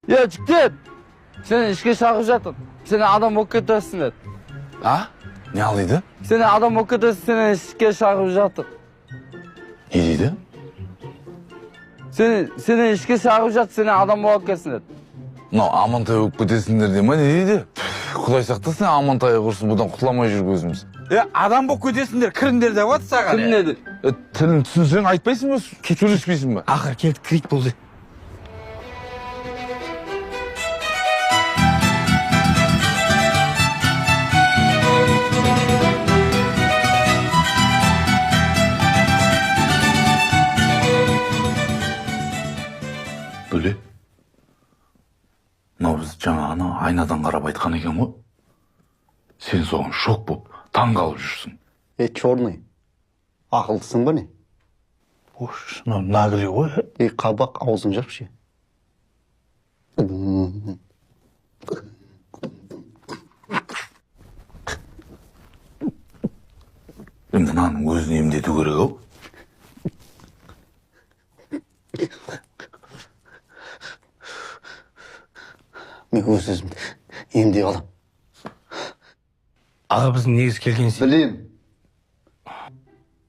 Ya jigit, seni ishga chaqirib жатыр. Seni adam bo'lib ketasan dedi. Ha? Ne alıydı? Seni adam bo'lib ketasan, seni ishga chaqirib жатыр. Ne dedi? Seni ishga chaqirib жатыр, seni adam bo'lib ketsin dedi. No, Amantay öp ketesinler diye mi? Ne dedi? Kuday saktasın Amantay'a kursun buradan kutlamaya yürü gözümüz. Адам болып көтесіңдер, кіріңдер деп отыр саған. Kim dedi? Тілін түсінсең айтпайсың ба? Сөйлеспейсің ба? Ақыр келді, кірейік болды. Бөле. Мынау біз жаңағыны айнадан қарап айтқан екен ғой. Сен соған шок болып, таң қалып жүрсің. Черный. Ақылдысың ба не? Ош, нағылы ғой. Қабақ аузың жапшы. Мынаның өзін емдету керек ау. Мен өз өзімді емдей қалам. Аға біздің негіз келген сен. Білем.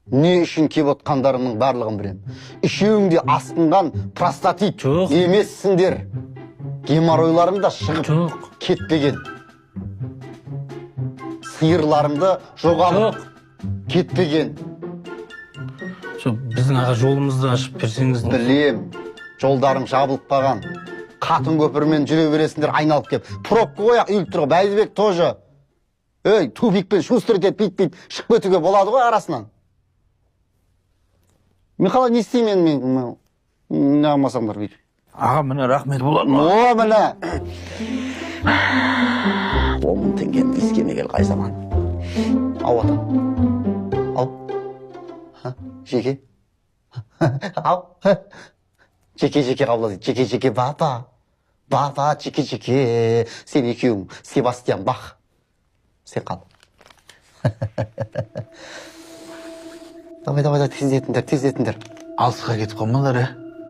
Не үшін кеп отқандарының барлығын білем. Үшеуіңде астыңдан простатит Жоқ. емессіңдер. Геморройларың да шығып Жоқ. кетпеген. Сиырларыңды жоғалып кетпеген. Біздің аға жолымызды ашып берсеңіз. Білем. Жолдарың жабылып қалған. Қатын көпірмен жүре бересіңдер айналып кеп. Пробка қояқ үйіліп тұрғы. Бәйдібек тоже. Ей, тубикпен шустыр деп бит-бит шығып өтуге болады ғой арасынан. Мен қалай не істеймін мен? Не алмасаңдар бүйт. Аға, міне рахмет болады ма? О, міне. 10 мың теңгені искеме кел қай заман. Ау ата. Ау. Жеке. Ау. Жеке қабыл дейді. Жеке баба. Баба, жеке. Сен екеуің Себастьян Бах. Сен қал. Давай, тездетіңдер. Алысқа кетіп қалмалар,